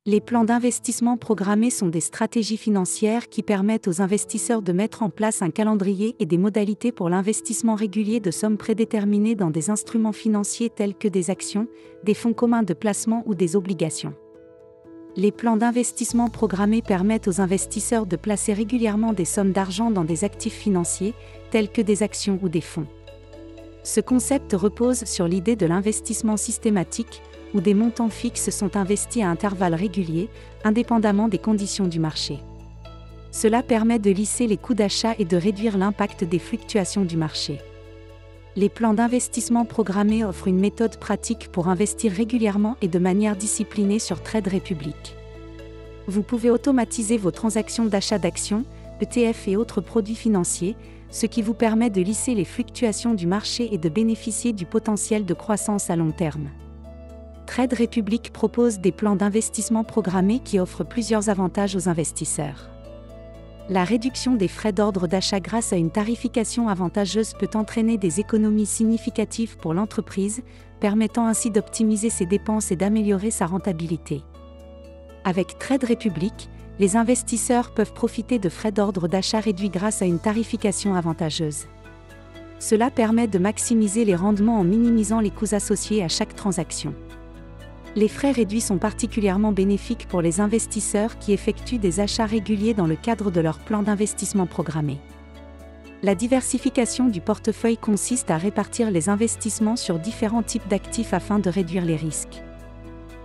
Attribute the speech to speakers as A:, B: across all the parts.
A: Les plans d'investissement programmés sont des stratégies financières qui permettent aux investisseurs de mettre en place un calendrier et des modalités pour l'investissement régulier de sommes prédéterminées dans des instruments financiers tels que des actions, des fonds communs de placement ou des obligations. Les plans d'investissement programmés permettent aux investisseurs de placer régulièrement des sommes d'argent dans des actifs financiers, tels que des actions ou des fonds. Ce concept repose sur l'idée de l'investissement systématique, où des montants fixes sont investis à intervalles réguliers, indépendamment des conditions du marché. Cela permet de lisser les coûts d'achat et de réduire l'impact des fluctuations du marché. Les plans d'investissement programmés offrent une méthode pratique pour investir régulièrement et de manière disciplinée sur Trade Republic. Vous pouvez automatiser vos transactions d'achat d'actions, ETF et autres produits financiers, ce qui vous permet de lisser les fluctuations du marché et de bénéficier du potentiel de croissance à long terme. Trade Republic propose des plans d'investissement programmés qui offrent plusieurs avantages aux investisseurs. La réduction des frais d'ordre d'achat grâce à une tarification avantageuse peut entraîner des économies significatives pour l'entreprise, permettant ainsi d'optimiser ses dépenses et d'améliorer sa rentabilité. Avec Trade Republic, les investisseurs peuvent profiter de frais d'ordre d'achat réduits grâce à une tarification avantageuse. Cela permet de maximiser les rendements en minimisant les coûts associés à chaque transaction. Les frais réduits sont particulièrement bénéfiques pour les investisseurs qui effectuent des achats réguliers dans le cadre de leur plan d'investissement programmé. La diversification du portefeuille consiste à répartir les investissements sur différents types d'actifs afin de réduire les risques.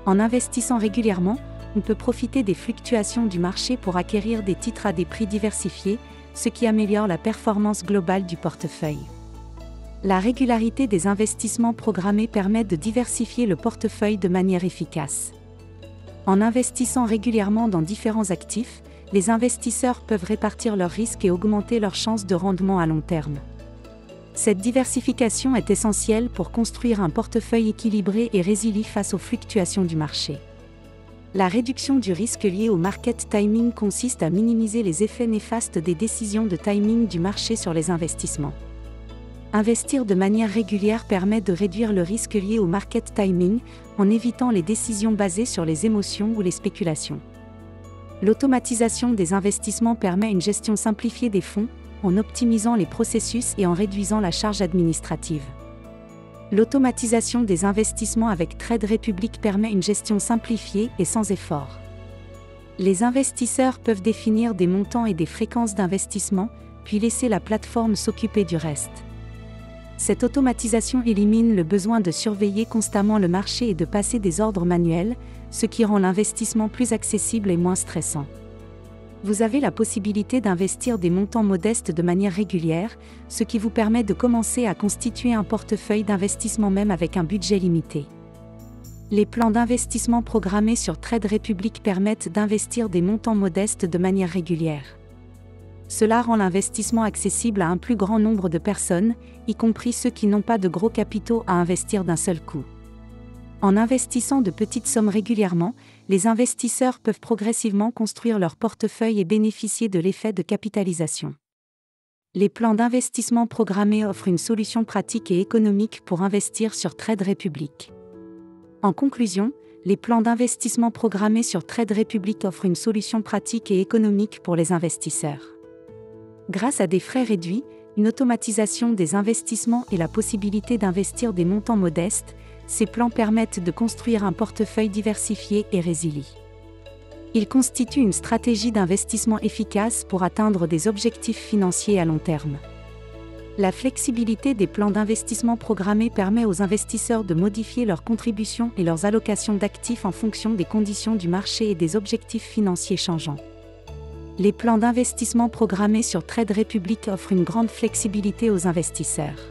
A: En investissant régulièrement, on peut profiter des fluctuations du marché pour acquérir des titres à des prix diversifiés, ce qui améliore la performance globale du portefeuille. La régularité des investissements programmés permet de diversifier le portefeuille de manière efficace. En investissant régulièrement dans différents actifs, les investisseurs peuvent répartir leurs risques et augmenter leurs chances de rendement à long terme. Cette diversification est essentielle pour construire un portefeuille équilibré et résilient face aux fluctuations du marché. La réduction du risque lié au market timing consiste à minimiser les effets néfastes des décisions de timing du marché sur les investissements. Investir de manière régulière permet de réduire le risque lié au market timing, en évitant les décisions basées sur les émotions ou les spéculations. L'automatisation des investissements permet une gestion simplifiée des fonds, en optimisant les processus et en réduisant la charge administrative. L'automatisation des investissements avec Trade Republic permet une gestion simplifiée et sans effort. Les investisseurs peuvent définir des montants et des fréquences d'investissement, puis laisser la plateforme s'occuper du reste. Cette automatisation élimine le besoin de surveiller constamment le marché et de passer des ordres manuels, ce qui rend l'investissement plus accessible et moins stressant. Vous avez la possibilité d'investir des montants modestes de manière régulière, ce qui vous permet de commencer à constituer un portefeuille d'investissement même avec un budget limité. Les plans d'investissement programmés sur Trade Republic permettent d'investir des montants modestes de manière régulière. Cela rend l'investissement accessible à un plus grand nombre de personnes, y compris ceux qui n'ont pas de gros capitaux à investir d'un seul coup. En investissant de petites sommes régulièrement, les investisseurs peuvent progressivement construire leur portefeuille et bénéficier de l'effet de capitalisation. Les plans d'investissement programmés offrent une solution pratique et économique pour investir sur Trade Republic. En conclusion, les plans d'investissement programmés sur Trade Republic offrent une solution pratique et économique pour les investisseurs. Grâce à des frais réduits, une automatisation des investissements et la possibilité d'investir des montants modestes, ces plans permettent de construire un portefeuille diversifié et résilient. Ils constituent une stratégie d'investissement efficace pour atteindre des objectifs financiers à long terme. La flexibilité des plans d'investissement programmés permet aux investisseurs de modifier leurs contributions et leurs allocations d'actifs en fonction des conditions du marché et des objectifs financiers changeants. Les plans d'investissement programmés sur Trade Republic offrent une grande flexibilité aux investisseurs.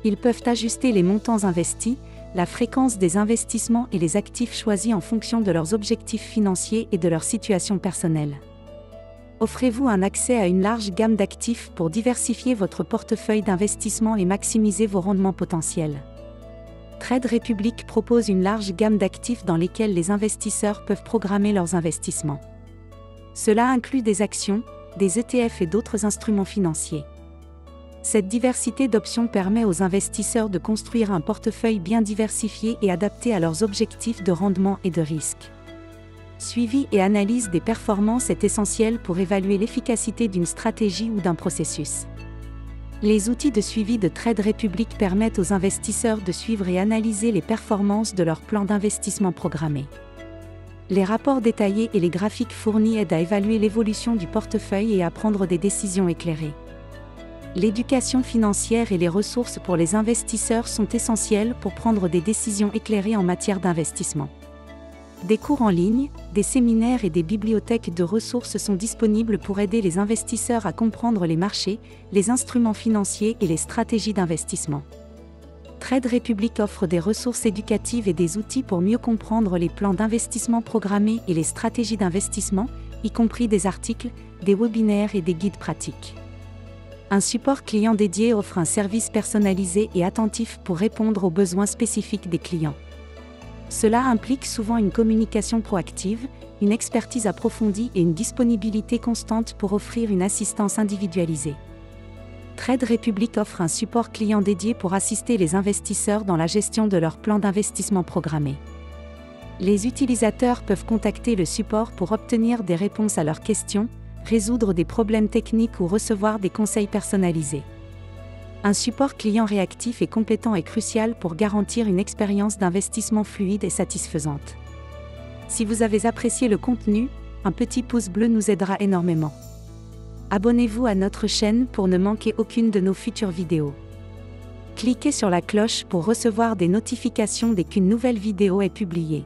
A: Ils peuvent ajuster les montants investis, la fréquence des investissements et les actifs choisis en fonction de leurs objectifs financiers et de leur situation personnelle. Offrez-vous un accès à une large gamme d'actifs pour diversifier votre portefeuille d'investissement et maximiser vos rendements potentiels. Trade Republic propose une large gamme d'actifs dans lesquels les investisseurs peuvent programmer leurs investissements. Cela inclut des actions, des ETF et d'autres instruments financiers. Cette diversité d'options permet aux investisseurs de construire un portefeuille bien diversifié et adapté à leurs objectifs de rendement et de risque. Suivi et analyse des performances est essentiel pour évaluer l'efficacité d'une stratégie ou d'un processus. Les outils de suivi de Trade Republic permettent aux investisseurs de suivre et analyser les performances de leur plan d'investissement programmé. Les rapports détaillés et les graphiques fournis aident à évaluer l'évolution du portefeuille et à prendre des décisions éclairées. L'éducation financière et les ressources pour les investisseurs sont essentielles pour prendre des décisions éclairées en matière d'investissement. Des cours en ligne, des séminaires et des bibliothèques de ressources sont disponibles pour aider les investisseurs à comprendre les marchés, les instruments financiers et les stratégies d'investissement. Trade Republic offre des ressources éducatives et des outils pour mieux comprendre les plans d'investissement programmés et les stratégies d'investissement, y compris des articles, des webinaires et des guides pratiques. Un support client dédié offre un service personnalisé et attentif pour répondre aux besoins spécifiques des clients. Cela implique souvent une communication proactive, une expertise approfondie et une disponibilité constante pour offrir une assistance individualisée. Trade Republic offre un support client dédié pour assister les investisseurs dans la gestion de leur plan d'investissement programmé. Les utilisateurs peuvent contacter le support pour obtenir des réponses à leurs questions, résoudre des problèmes techniques ou recevoir des conseils personnalisés. Un support client réactif et compétent est crucial pour garantir une expérience d'investissement fluide et satisfaisante. Si vous avez apprécié le contenu, un petit pouce bleu nous aidera énormément. Abonnez-vous à notre chaîne pour ne manquer aucune de nos futures vidéos. Cliquez sur la cloche pour recevoir des notifications dès qu'une nouvelle vidéo est publiée.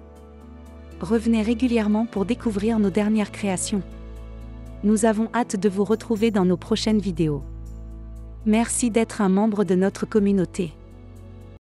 A: Revenez régulièrement pour découvrir nos dernières créations. Nous avons hâte de vous retrouver dans nos prochaines vidéos. Merci d'être un membre de notre communauté.